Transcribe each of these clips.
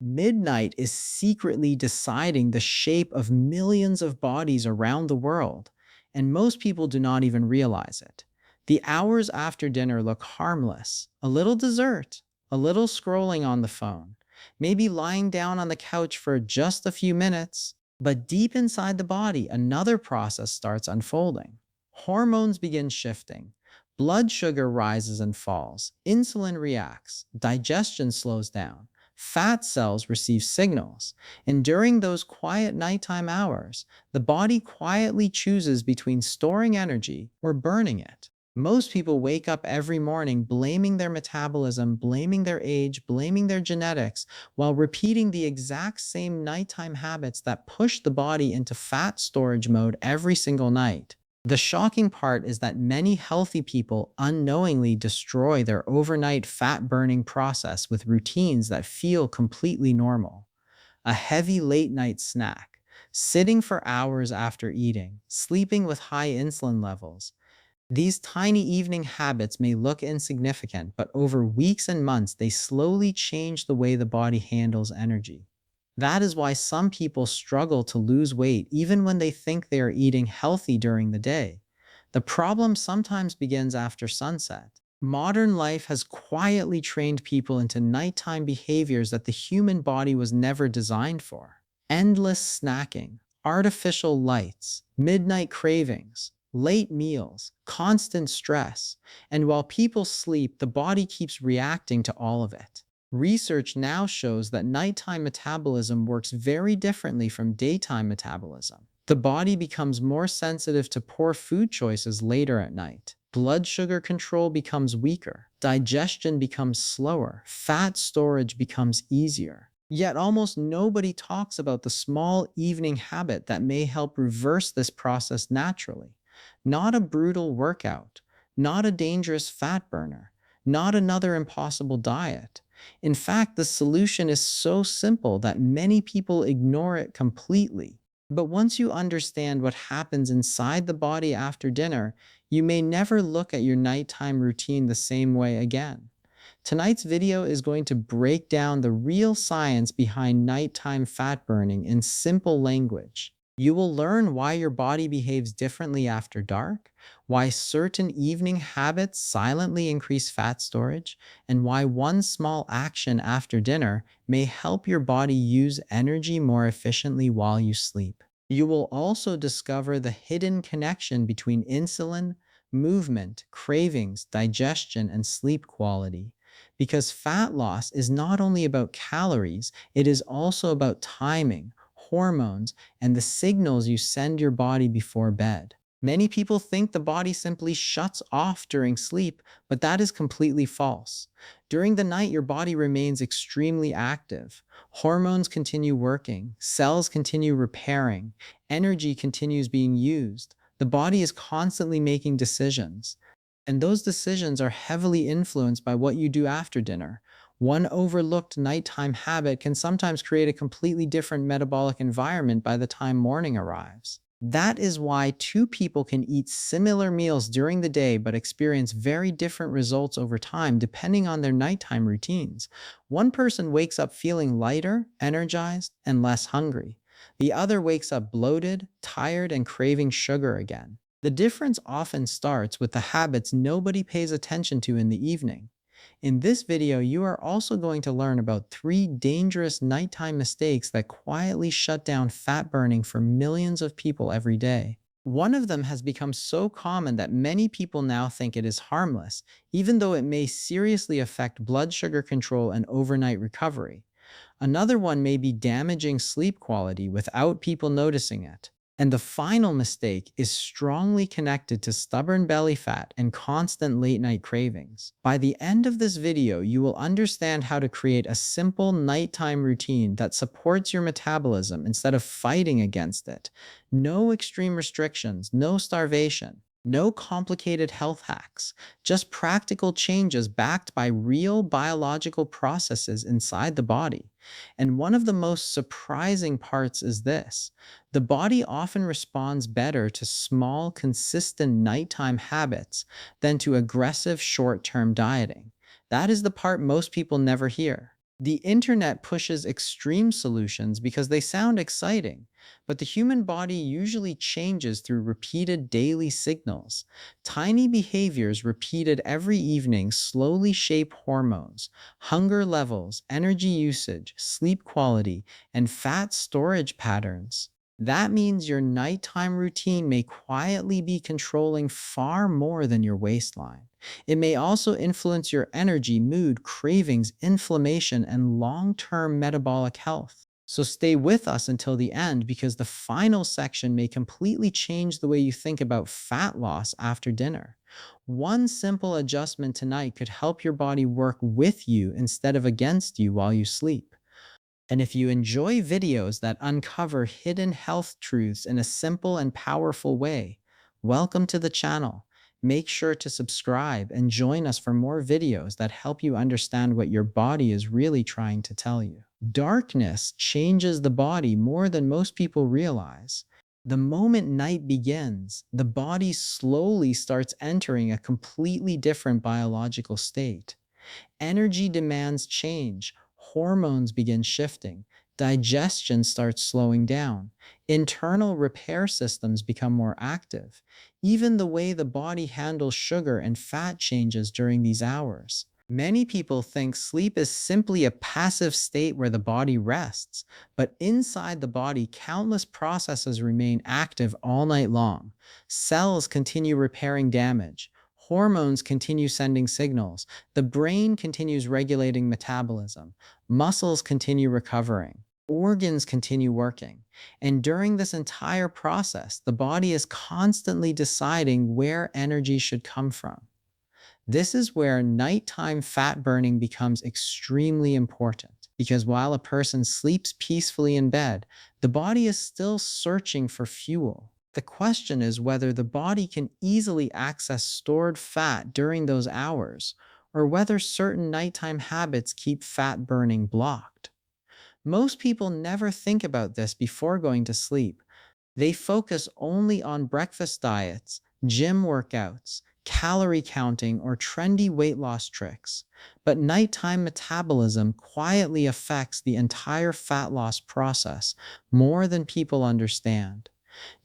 Midnight is secretly deciding the shape of millions of bodies around the world, and most people do not even realize it. The hours after dinner look harmless: a little dessert, a little scrolling on the phone, maybe lying down on the couch for just a few minutes. But deep inside the body, another process starts unfolding. Hormones begin shifting. Blood sugar rises and falls. Insulin reacts. Digestion slows down. Fat cells receive signals, and during those quiet nighttime hours, the body quietly chooses between storing energy or burning it. Most people wake up every morning blaming their metabolism, blaming their age, blaming their genetics, while repeating the exact same nighttime habits that push the body into fat storage mode every single night. The shocking part is that many healthy people unknowingly destroy their overnight fat burning process with routines that feel completely normal. A heavy late night snack, sitting for hours after eating, sleeping with high insulin levels. These tiny evening habits may look insignificant, but over weeks and months, they slowly change the way the body handles energy. That is why some people struggle to lose weight even when they think they are eating healthy during the day. The problem sometimes begins after sunset. Modern life has quietly trained people into nighttime behaviors that the human body was never designed for. Endless snacking, artificial lights, midnight cravings, late meals, constant stress. And while people sleep, the body keeps reacting to all of it. Research now shows that nighttime metabolism works very differently from daytime metabolism. The body becomes more sensitive to poor food choices later at night. Blood sugar control becomes weaker. Digestion becomes slower. Fat storage becomes easier. Yet almost nobody talks about the small evening habit that may help reverse this process naturally. Not a brutal workout, not a dangerous fat burner, not another impossible diet. In fact, the solution is so simple that many people ignore it completely. But once you understand what happens inside the body after dinner, you may never look at your nighttime routine the same way again. Tonight's video is going to break down the real science behind nighttime fat burning in simple language. You will learn why your body behaves differently after dark, why certain evening habits silently increase fat storage, and why one small action after dinner may help your body use energy more efficiently while you sleep. You will also discover the hidden connection between insulin, movement, cravings, digestion, and sleep quality. Because fat loss is not only about calories, it is also about timing, hormones, and the signals you send your body before bed. Many people think the body simply shuts off during sleep, but that is completely false. During the night, your body remains extremely active. Hormones continue working, cells continue repairing, energy continues being used. The body is constantly making decisions, and those decisions are heavily influenced by what you do after dinner. One overlooked nighttime habit can sometimes create a completely different metabolic environment by the time morning arrives. That is why two people can eat similar meals during the day but experience very different results over time depending on their nighttime routines. One person wakes up feeling lighter, energized, and less hungry. The other wakes up bloated, tired, and craving sugar again. The difference often starts with the habits nobody pays attention to in the evening. In this video, you are also going to learn about 3 dangerous nighttime mistakes that quietly shut down fat burning for millions of people every day. One of them has become so common that many people now think it is harmless, even though it may seriously affect blood sugar control and overnight recovery. Another one may be damaging sleep quality without people noticing it. And the final mistake is strongly connected to stubborn belly fat and constant late night cravings. By the end of this video, you will understand how to create a simple nighttime routine that supports your metabolism instead of fighting against it. No extreme restrictions, no starvation. No complicated health hacks, just practical changes backed by real biological processes inside the body. And one of the most surprising parts is this: the body often responds better to small, consistent nighttime habits than to aggressive short term dieting. That is the part most people never hear. The internet pushes extreme solutions because they sound exciting, but the human body usually changes through repeated daily signals. Tiny behaviors repeated every evening slowly shape hormones, hunger levels, energy usage, sleep quality, and fat storage patterns. That means your nighttime routine may quietly be controlling far more than your waistline. It may also influence your energy, mood, cravings, inflammation, and long term metabolic health. So stay with us until the end because the final section may completely change the way you think about fat loss after dinner. One simple adjustment tonight could help your body work with you instead of against you while you sleep. And if you enjoy videos that uncover hidden health truths in a simple and powerful way, welcome to the channel. Make sure to subscribe and join us for more videos that help you understand what your body is really trying to tell you. Darkness changes the body more than most people realize. The moment night begins, the body slowly starts entering a completely different biological state. Energy demands change, hormones begin shifting, digestion starts slowing down, internal repair systems become more active. Even the way the body handles sugar and fat changes during these hours. Many people think sleep is simply a passive state where the body rests, but inside the body, countless processes remain active all night long. Cells continue repairing damage, hormones continue sending signals, the brain continues regulating metabolism, muscles continue recovering, organs continue working. And during this entire process, the body is constantly deciding where energy should come from. This is where nighttime fat burning becomes extremely important because while a person sleeps peacefully in bed, the body is still searching for fuel. The question is whether the body can easily access stored fat during those hours or whether certain nighttime habits keep fat burning blocked. Most people never think about this before going to sleep. They focus only on breakfast diets, gym workouts, calorie counting, or trendy weight loss tricks. But nighttime metabolism quietly affects the entire fat loss process more than people understand.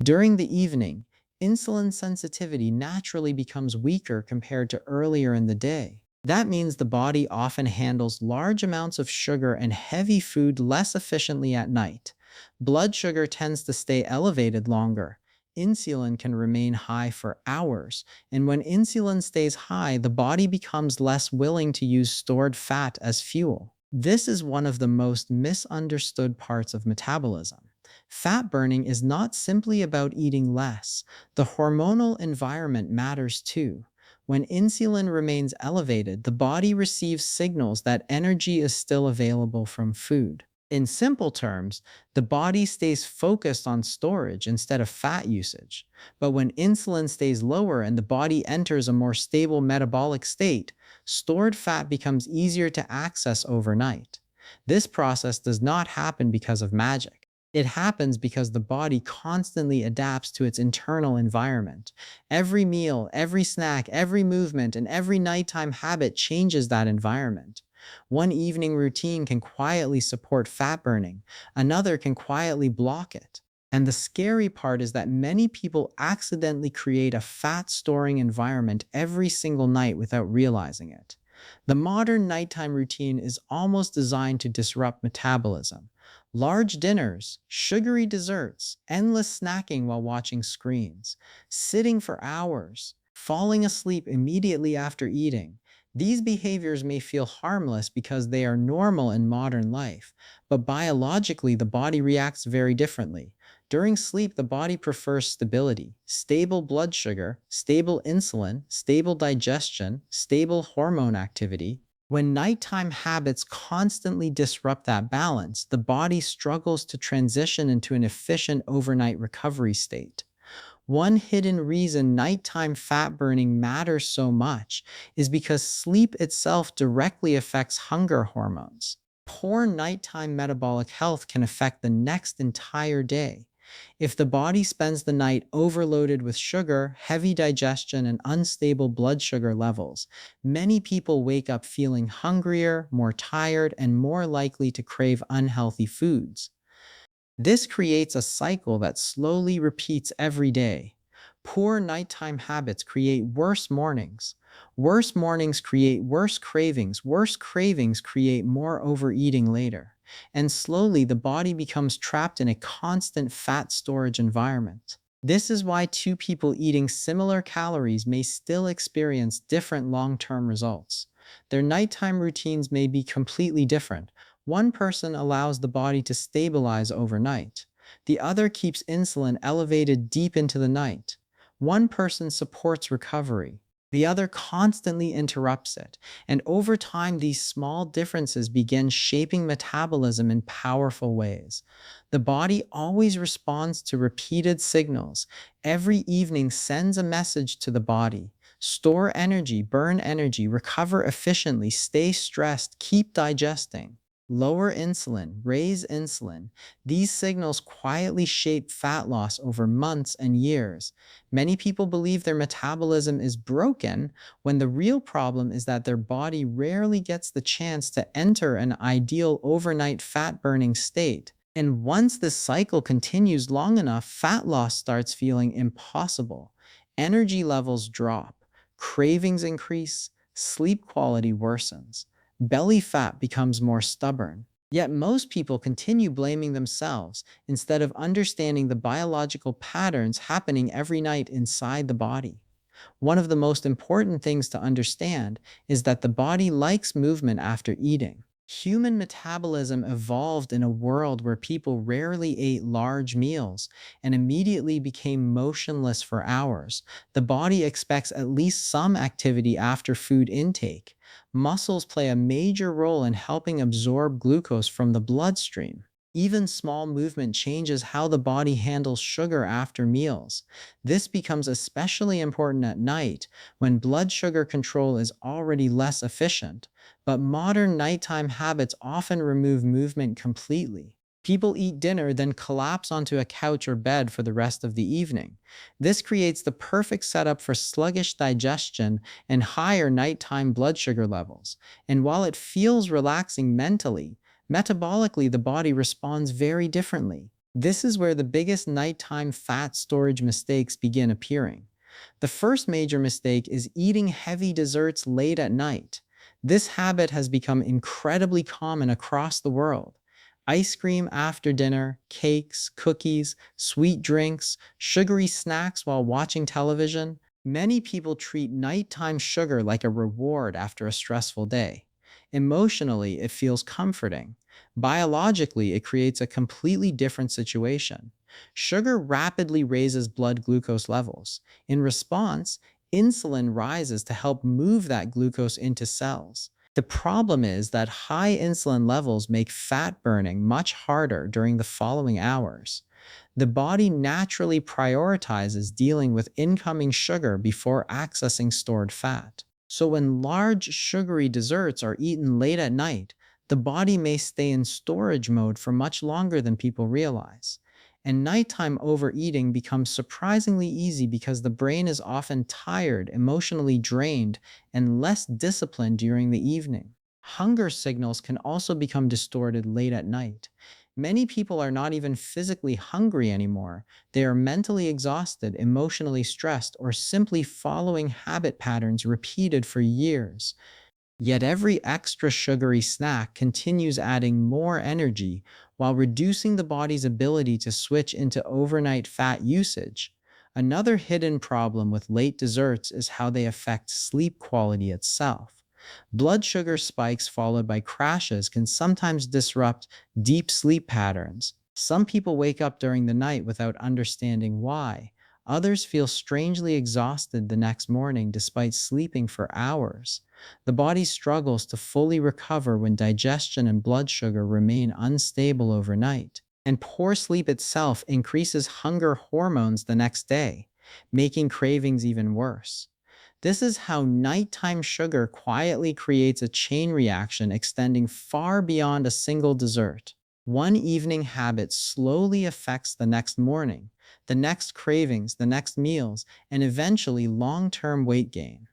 During the evening, insulin sensitivity naturally becomes weaker compared to earlier in the day. That means the body often handles large amounts of sugar and heavy food less efficiently at night. Blood sugar tends to stay elevated longer. Insulin can remain high for hours, and when insulin stays high, the body becomes less willing to use stored fat as fuel. This is one of the most misunderstood parts of metabolism. Fat burning is not simply about eating less. The hormonal environment matters too. When insulin remains elevated, the body receives signals that energy is still available from food. In simple terms, the body stays focused on storage instead of fat usage. But when insulin stays lower and the body enters a more stable metabolic state, stored fat becomes easier to access overnight. This process does not happen because of magic. It happens because the body constantly adapts to its internal environment. Every meal, every snack, every movement, and every nighttime habit changes that environment. One evening routine can quietly support fat burning, another can quietly block it. And the scary part is that many people accidentally create a fat storing environment every single night without realizing it. The modern nighttime routine is almost designed to disrupt metabolism. Large dinners, sugary desserts, endless snacking while watching screens, sitting for hours, falling asleep immediately after eating. These behaviors may feel harmless because they are normal in modern life, but biologically the body reacts very differently. During sleep, the body prefers stability, stable blood sugar, stable insulin, stable digestion, stable hormone activity. When nighttime habits constantly disrupt that balance, the body struggles to transition into an efficient overnight recovery state. One hidden reason nighttime fat burning matters so much is because sleep itself directly affects hunger hormones. Poor nighttime metabolic health can affect the next entire day. If the body spends the night overloaded with sugar, heavy digestion, and unstable blood sugar levels, many people wake up feeling hungrier, more tired, and more likely to crave unhealthy foods. This creates a cycle that slowly repeats every day. Poor nighttime habits create worse mornings. Worse mornings create worse cravings. Worse cravings create more overeating later. And slowly, the body becomes trapped in a constant fat storage environment. This is why two people eating similar calories may still experience different long-term results. Their nighttime routines may be completely different. One person allows the body to stabilize overnight. The other keeps insulin elevated deep into the night. One person supports recovery. The other constantly interrupts it. And over time, these small differences begin shaping metabolism in powerful ways. The body always responds to repeated signals. Every evening sends a message to the body. Store energy, burn energy, recover efficiently, stay stressed, keep digesting. Lower insulin, raise insulin. These signals quietly shape fat loss over months and years. Many people believe their metabolism is broken when the real problem is that their body rarely gets the chance to enter an ideal overnight fat burning state. And once this cycle continues long enough, fat loss starts feeling impossible. Energy levels drop, cravings increase, sleep quality worsens. Belly fat becomes more stubborn. Yet most people continue blaming themselves instead of understanding the biological patterns happening every night inside the body. One of the most important things to understand is that the body likes movement after eating. Human metabolism evolved in a world where people rarely ate large meals and immediately became motionless for hours. The body expects at least some activity after food intake. Muscles play a major role in helping absorb glucose from the bloodstream. Even small movement changes how the body handles sugar after meals. This becomes especially important at night when blood sugar control is already less efficient. But modern nighttime habits often remove movement completely. People eat dinner, then collapse onto a couch or bed for the rest of the evening. This creates the perfect setup for sluggish digestion and higher nighttime blood sugar levels. And while it feels relaxing mentally, metabolically the body responds very differently. This is where the biggest nighttime fat storage mistakes begin appearing. The first major mistake is eating heavy desserts late at night. This habit has become incredibly common across the world. Ice cream after dinner, cakes, cookies, sweet drinks, sugary snacks while watching television. Many people treat nighttime sugar like a reward after a stressful day. Emotionally, it feels comforting. Biologically, it creates a completely different situation. Sugar rapidly raises blood glucose levels. In response, insulin rises to help move that glucose into cells. The problem is that high insulin levels make fat burning much harder during the following hours. The body naturally prioritizes dealing with incoming sugar before accessing stored fat. So when large sugary desserts are eaten late at night, the body may stay in storage mode for much longer than people realize. And nighttime overeating becomes surprisingly easy because the brain is often tired, emotionally drained, and less disciplined during the evening. Hunger signals can also become distorted late at night. Many people are not even physically hungry anymore. They are mentally exhausted, emotionally stressed, or simply following habit patterns repeated for years. Yet every extra sugary snack continues adding more energy while reducing the body's ability to switch into overnight fat usage. Another hidden problem with late desserts is how they affect sleep quality itself. Blood sugar spikes followed by crashes can sometimes disrupt deep sleep patterns. Some people wake up during the night without understanding why. Others feel strangely exhausted the next morning despite sleeping for hours. The body struggles to fully recover when digestion and blood sugar remain unstable overnight. And poor sleep itself increases hunger hormones the next day, making cravings even worse. This is how nighttime sugar quietly creates a chain reaction extending far beyond a single dessert. One evening habit slowly affects the next morning, the next cravings, the next meals, and eventually long term weight gain.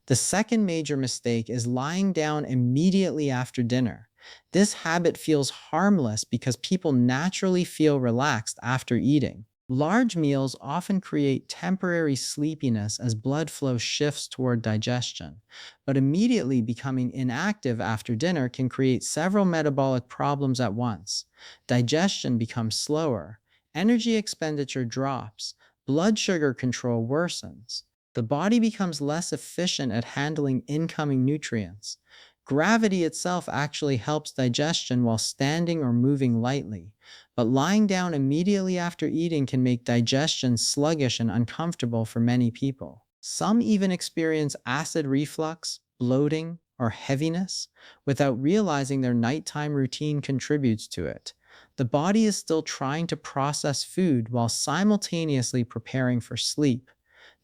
The second major mistake is lying down immediately after dinner. This habit feels harmless because people naturally feel relaxed after eating. Large meals often create temporary sleepiness as blood flow shifts toward digestion, but immediately becoming inactive after dinner can create several metabolic problems at once. Digestion becomes slower, energy expenditure drops, blood sugar control worsens. The body becomes less efficient at handling incoming nutrients. Gravity itself actually helps digestion while standing or moving lightly, but lying down immediately after eating can make digestion sluggish and uncomfortable for many people. Some even experience acid reflux, bloating, or heaviness without realizing their nighttime routine contributes to it. The body is still trying to process food while simultaneously preparing for sleep.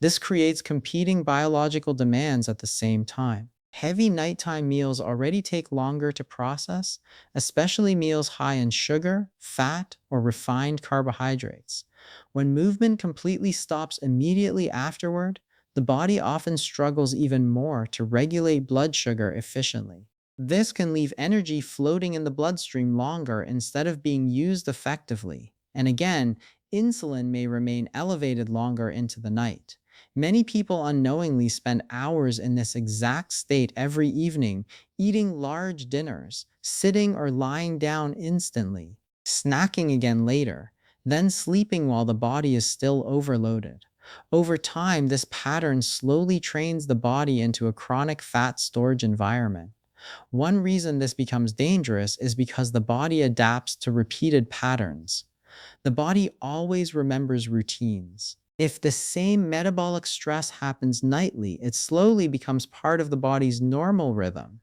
This creates competing biological demands at the same time. Heavy nighttime meals already take longer to process, especially meals high in sugar, fat, or refined carbohydrates. When movement completely stops immediately afterward, the body often struggles even more to regulate blood sugar efficiently. This can leave energy floating in the bloodstream longer instead of being used effectively. And again, insulin may remain elevated longer into the night. Many people unknowingly spend hours in this exact state every evening, eating large dinners, sitting or lying down instantly, snacking again later, then sleeping while the body is still overloaded. Over time, this pattern slowly trains the body into a chronic fat storage environment. One reason this becomes dangerous is because the body adapts to repeated patterns. The body always remembers routines. If the same metabolic stress happens nightly, it slowly becomes part of the body's normal rhythm.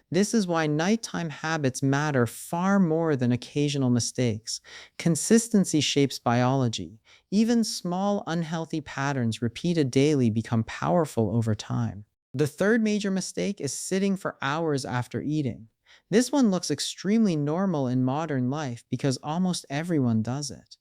This is why nighttime habits matter far more than occasional mistakes. Consistency shapes biology. Even small, unhealthy patterns repeated daily become powerful over time. The third major mistake is sitting for hours after eating. This one looks extremely normal in modern life because almost everyone does it.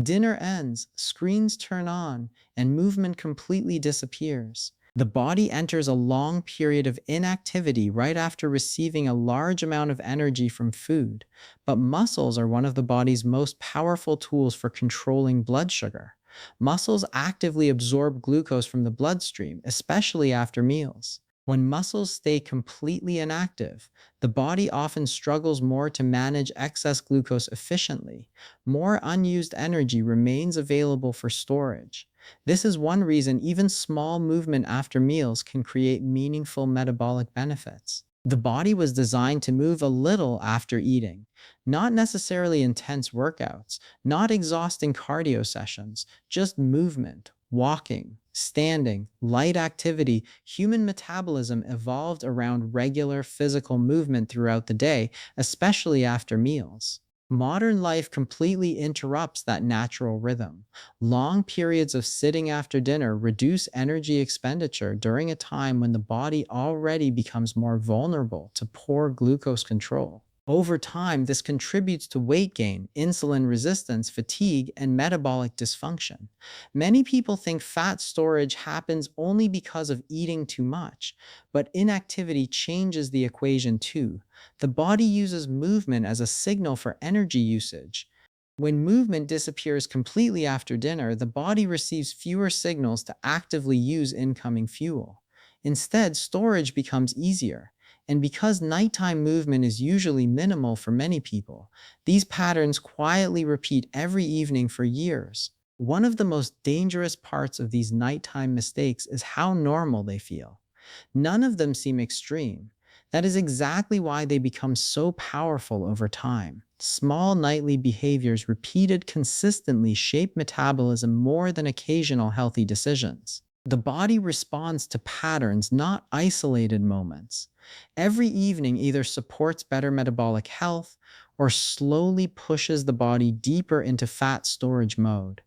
Dinner ends, screens turn on, and movement completely disappears. The body enters a long period of inactivity right after receiving a large amount of energy from food, but muscles are one of the body's most powerful tools for controlling blood sugar. Muscles actively absorb glucose from the bloodstream, especially after meals. When muscles stay completely inactive, the body often struggles more to manage excess glucose efficiently. More unused energy remains available for storage. This is one reason even small movement after meals can create meaningful metabolic benefits. The body was designed to move a little after eating, not necessarily intense workouts, not exhausting cardio sessions, just movement, walking, standing, light activity. Human metabolism evolved around regular physical movement throughout the day, especially after meals. Modern life completely interrupts that natural rhythm. Long periods of sitting after dinner reduce energy expenditure during a time when the body already becomes more vulnerable to poor glucose control. Over time, this contributes to weight gain, insulin resistance, fatigue, and metabolic dysfunction. Many people think fat storage happens only because of eating too much, but inactivity changes the equation too. The body uses movement as a signal for energy usage. When movement disappears completely after dinner, the body receives fewer signals to actively use incoming fuel. Instead, storage becomes easier. And because nighttime movement is usually minimal for many people, these patterns quietly repeat every evening for years. One of the most dangerous parts of these nighttime mistakes is how normal they feel. None of them seem extreme. That is exactly why they become so powerful over time. Small nightly behaviors repeated consistently shape metabolism more than occasional healthy decisions. The body responds to patterns, not isolated moments. Every evening either supports better metabolic health or slowly pushes the body deeper into fat storage mode.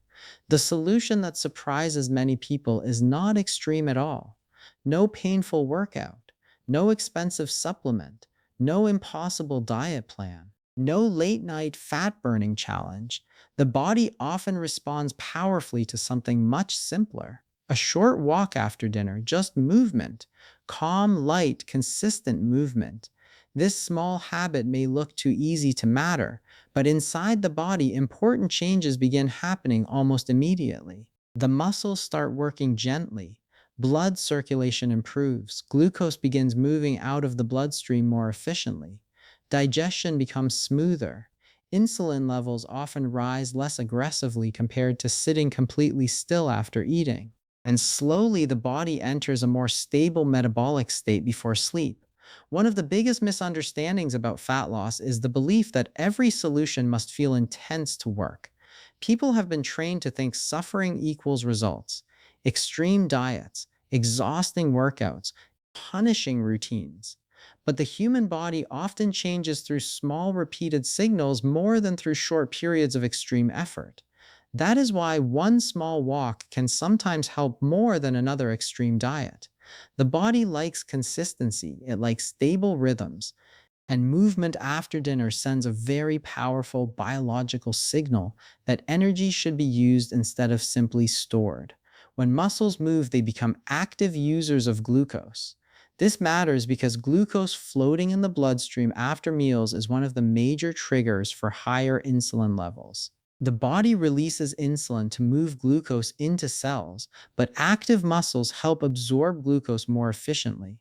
The solution that surprises many people is not extreme at all. No painful workout, no expensive supplement, no impossible diet plan. No late night fat burning challenge. The body often responds powerfully to something much simpler. A short walk after dinner, just movement. Calm, light, consistent movement. This small habit may look too easy to matter, but inside the body, important changes begin happening almost immediately. The muscles start working gently. Blood circulation improves. Glucose begins moving out of the bloodstream more efficiently. Digestion becomes smoother. Insulin levels often rise less aggressively compared to sitting completely still after eating. And slowly, the body enters a more stable metabolic state before sleep. One of the biggest misunderstandings about fat loss is the belief that every solution must feel intense to work. People have been trained to think suffering equals results. Extreme diets, exhausting workouts, punishing routines. But the human body often changes through small repeated signals more than through short periods of extreme effort. That is why one small walk can sometimes help more than another extreme diet. The body likes consistency, it likes stable rhythms, and movement after dinner sends a very powerful biological signal that energy should be used instead of simply stored. When muscles move, they become active users of glucose. This matters because glucose floating in the bloodstream after meals is one of the major triggers for higher insulin levels. The body releases insulin to move glucose into cells, but active muscles help absorb glucose more efficiently.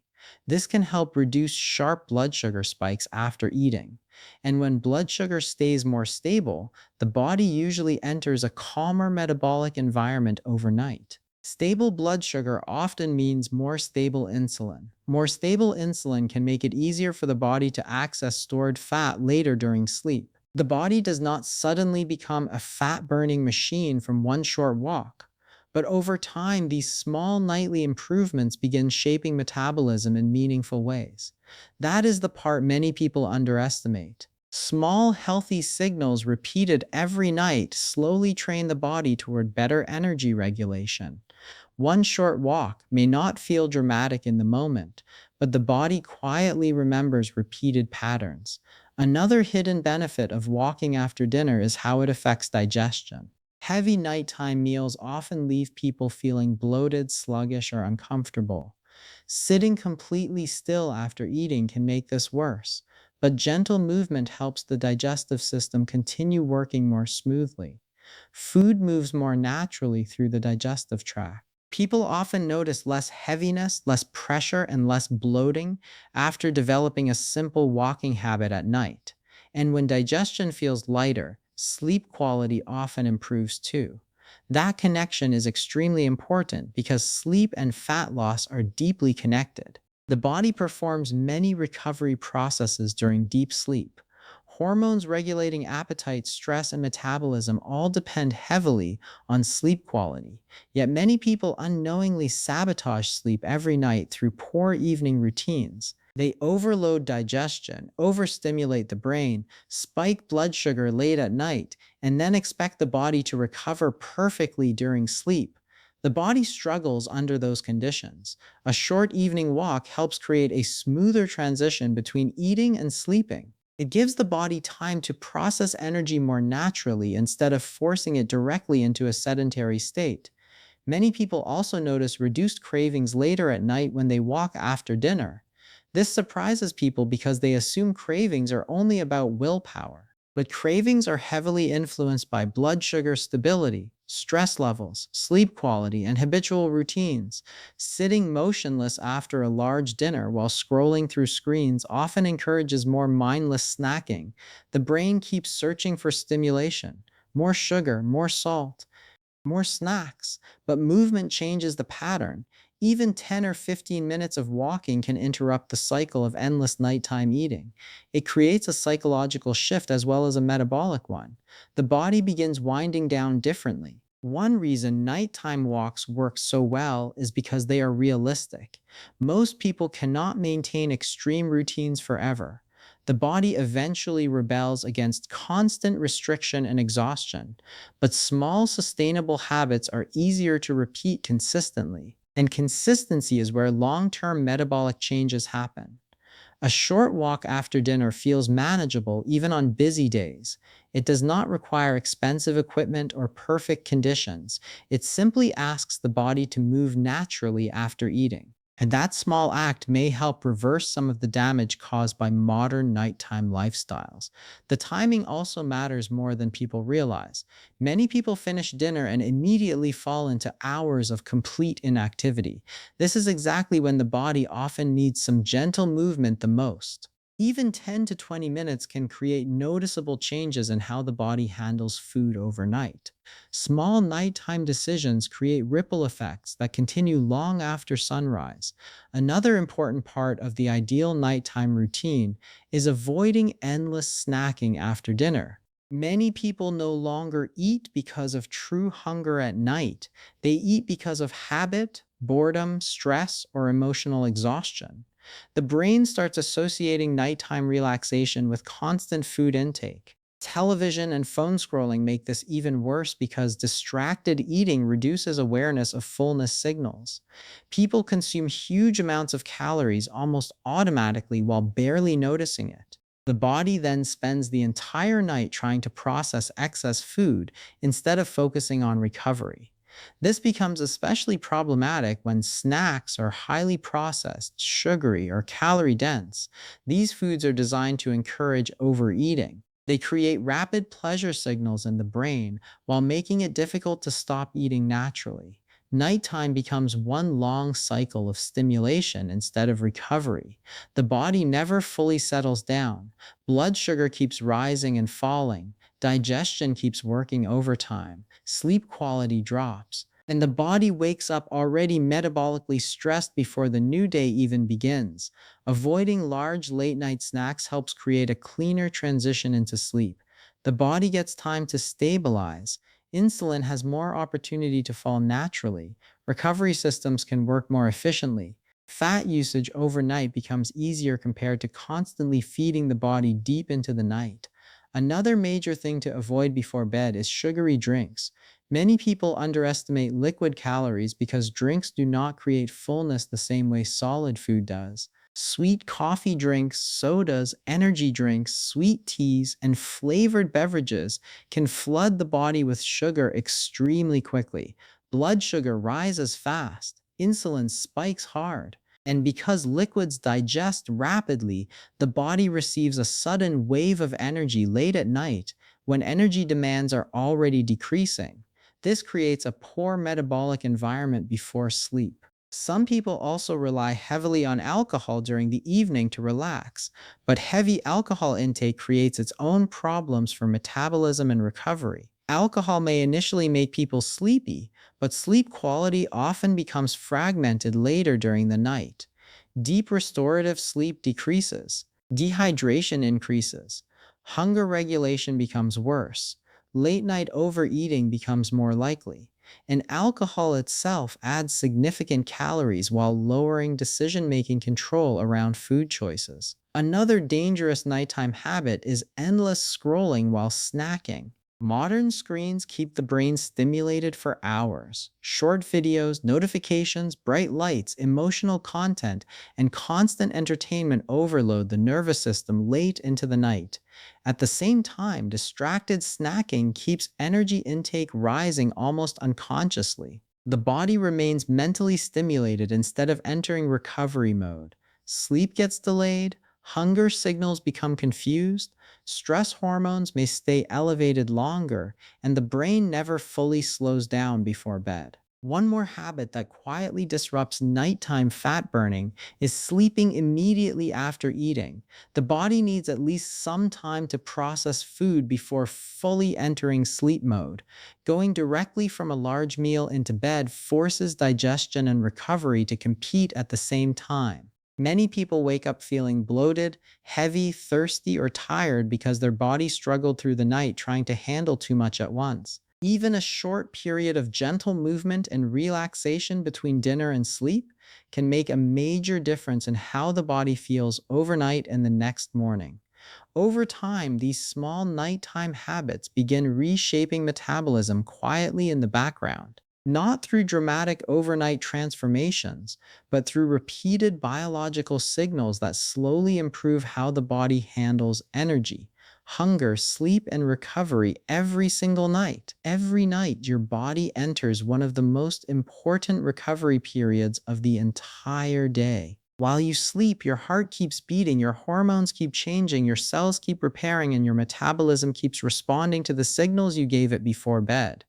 This can help reduce sharp blood sugar spikes after eating. And when blood sugar stays more stable, the body usually enters a calmer metabolic environment overnight. Stable blood sugar often means more stable insulin. More stable insulin can make it easier for the body to access stored fat later during sleep. The body does not suddenly become a fat burning machine from one short walk. But over time, these small nightly improvements begin shaping metabolism in meaningful ways. That is the part many people underestimate. Small, healthy signals repeated every night slowly train the body toward better energy regulation. One short walk may not feel dramatic in the moment, but the body quietly remembers repeated patterns. Another hidden benefit of walking after dinner is how it affects digestion. Heavy nighttime meals often leave people feeling bloated, sluggish, or uncomfortable. Sitting completely still after eating can make this worse, but gentle movement helps the digestive system continue working more smoothly. Food moves more naturally through the digestive tract. People often notice less heaviness, less pressure, and less bloating after developing a simple walking habit at night. And when digestion feels lighter, sleep quality often improves too. That connection is extremely important because sleep and fat loss are deeply connected. The body performs many recovery processes during deep sleep. Hormones regulating appetite, stress, and metabolism all depend heavily on sleep quality. Yet many people unknowingly sabotage sleep every night through poor evening routines. They overload digestion, overstimulate the brain, spike blood sugar late at night, and then expect the body to recover perfectly during sleep. The body struggles under those conditions. A short evening walk helps create a smoother transition between eating and sleeping. It gives the body time to process energy more naturally instead of forcing it directly into a sedentary state. Many people also notice reduced cravings later at night when they walk after dinner. This surprises people because they assume cravings are only about willpower. But cravings are heavily influenced by blood sugar stability, stress levels, sleep quality, and habitual routines. Sitting motionless after a large dinner while scrolling through screens often encourages more mindless snacking. The brain keeps searching for stimulation, more sugar, more salt, more snacks, but movement changes the pattern. Even 10 or 15 minutes of walking can interrupt the cycle of endless nighttime eating. It creates a psychological shift as well as a metabolic one. The body begins winding down differently. One reason nighttime walks work so well is because they are realistic. Most people cannot maintain extreme routines forever. The body eventually rebels against constant restriction and exhaustion, but small sustainable habits are easier to repeat consistently. And consistency is where long term metabolic changes happen. A short walk after dinner feels manageable even on busy days. It does not require expensive equipment or perfect conditions. It simply asks the body to move naturally after eating. And that small act may help reverse some of the damage caused by modern nighttime lifestyles. The timing also matters more than people realize. Many people finish dinner and immediately fall into hours of complete inactivity. This is exactly when the body often needs some gentle movement the most. Even 10 to 20 minutes can create noticeable changes in how the body handles food overnight. Small nighttime decisions create ripple effects that continue long after sunrise. Another important part of the ideal nighttime routine is avoiding endless snacking after dinner. Many people no longer eat because of true hunger at night. They eat because of habit, boredom, stress, or emotional exhaustion. The brain starts associating nighttime relaxation with constant food intake. Television and phone scrolling make this even worse because distracted eating reduces awareness of fullness signals. People consume huge amounts of calories almost automatically while barely noticing it. The body then spends the entire night trying to process excess food instead of focusing on recovery. This becomes especially problematic when snacks are highly processed, sugary, or calorie dense. These foods are designed to encourage overeating. They create rapid pleasure signals in the brain while making it difficult to stop eating naturally. Nighttime becomes one long cycle of stimulation instead of recovery. The body never fully settles down. Blood sugar keeps rising and falling. Digestion keeps working overtime. Sleep quality drops. And the body wakes up already metabolically stressed before the new day even begins. Avoiding large late night snacks helps create a cleaner transition into sleep. The body gets time to stabilize. Insulin has more opportunity to fall naturally. Recovery systems can work more efficiently. Fat usage overnight becomes easier compared to constantly feeding the body deep into the night. Another major thing to avoid before bed is sugary drinks. Many people underestimate liquid calories because drinks do not create fullness the same way solid food does. Sweet coffee drinks, sodas, energy drinks, sweet teas, and flavored beverages can flood the body with sugar extremely quickly. Blood sugar rises fast, insulin spikes hard, and because liquids digest rapidly, the body receives a sudden wave of energy late at night when energy demands are already decreasing. This creates a poor metabolic environment before sleep. Some people also rely heavily on alcohol during the evening to relax, but heavy alcohol intake creates its own problems for metabolism and recovery. Alcohol may initially make people sleepy, but sleep quality often becomes fragmented later during the night. Deep restorative sleep decreases, dehydration increases, hunger regulation becomes worse, late night overeating becomes more likely, and alcohol itself adds significant calories while lowering decision-making control around food choices. Another dangerous nighttime habit is endless scrolling while snacking. Modern screens keep the brain stimulated for hours. Short videos, notifications, bright lights, emotional content, and constant entertainment overload the nervous system late into the night. At the same time, distracted snacking keeps energy intake rising almost unconsciously. The body remains mentally stimulated instead of entering recovery mode. Sleep gets delayed, hunger signals become confused, stress hormones may stay elevated longer, and the brain never fully slows down before bed. One more habit that quietly disrupts nighttime fat burning is sleeping immediately after eating. The body needs at least some time to process food before fully entering sleep mode. Going directly from a large meal into bed forces digestion and recovery to compete at the same time. Many people wake up feeling bloated, heavy, thirsty, or tired because their body struggled through the night trying to handle too much at once. Even a short period of gentle movement and relaxation between dinner and sleep can make a major difference in how the body feels overnight and the next morning. Over time, these small nighttime habits begin reshaping metabolism quietly in the background. not through dramatic overnight transformations, but through repeated biological signals that slowly improve how the body handles energy, hunger, sleep, and recovery every single night. Every night, your body enters one of the most important recovery periods of the entire day. While you sleep, your heart keeps beating, your hormones keep changing, your cells keep repairing, and your metabolism keeps responding to the signals you gave it before bed.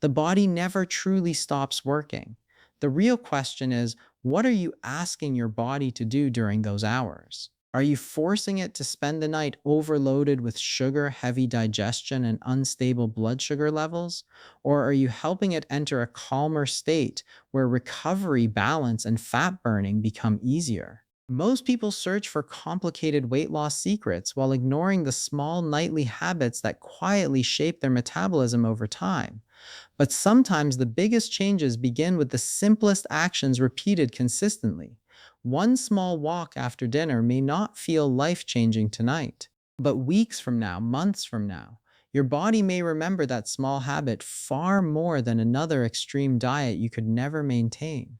The body never truly stops working. The real question is, what are you asking your body to do during those hours? Are you forcing it to spend the night overloaded with sugar, heavy digestion, and unstable blood sugar levels? Or are you helping it enter a calmer state where recovery, balance, and fat burning become easier? Most people search for complicated weight loss secrets while ignoring the small nightly habits that quietly shape their metabolism over time. But sometimes the biggest changes begin with the simplest actions repeated consistently. One small walk after dinner may not feel life changing tonight, but weeks from now, months from now, your body may remember that small habit far more than another extreme diet you could never maintain.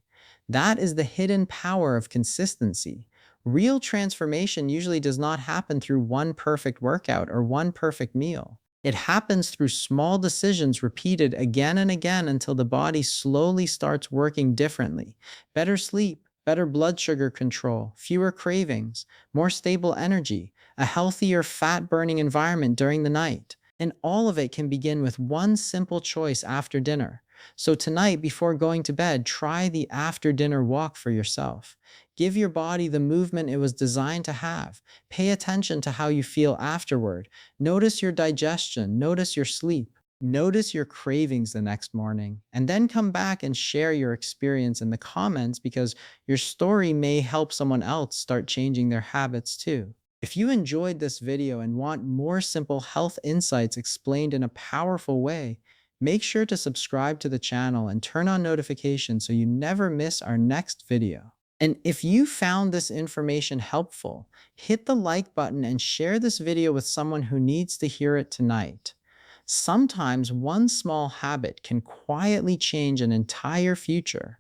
That is the hidden power of consistency. Real transformation usually does not happen through one perfect workout or one perfect meal. It happens through small decisions repeated again and again until the body slowly starts working differently. Better sleep, better blood sugar control, fewer cravings, more stable energy, a healthier fat burning environment during the night. And all of it can begin with one simple choice after dinner. So tonight, before going to bed, try the after dinner walk for yourself. Give your body the movement it was designed to have. Pay attention to how you feel afterward. Notice your digestion, notice your sleep, notice your cravings the next morning, and then come back and share your experience in the comments because your story may help someone else start changing their habits too. If you enjoyed this video and want more simple health insights explained in a powerful way, make sure to subscribe to the channel and turn on notifications so you never miss our next video. And if you found this information helpful, hit the like button and share this video with someone who needs to hear it tonight. Sometimes one small habit can quietly change an entire future.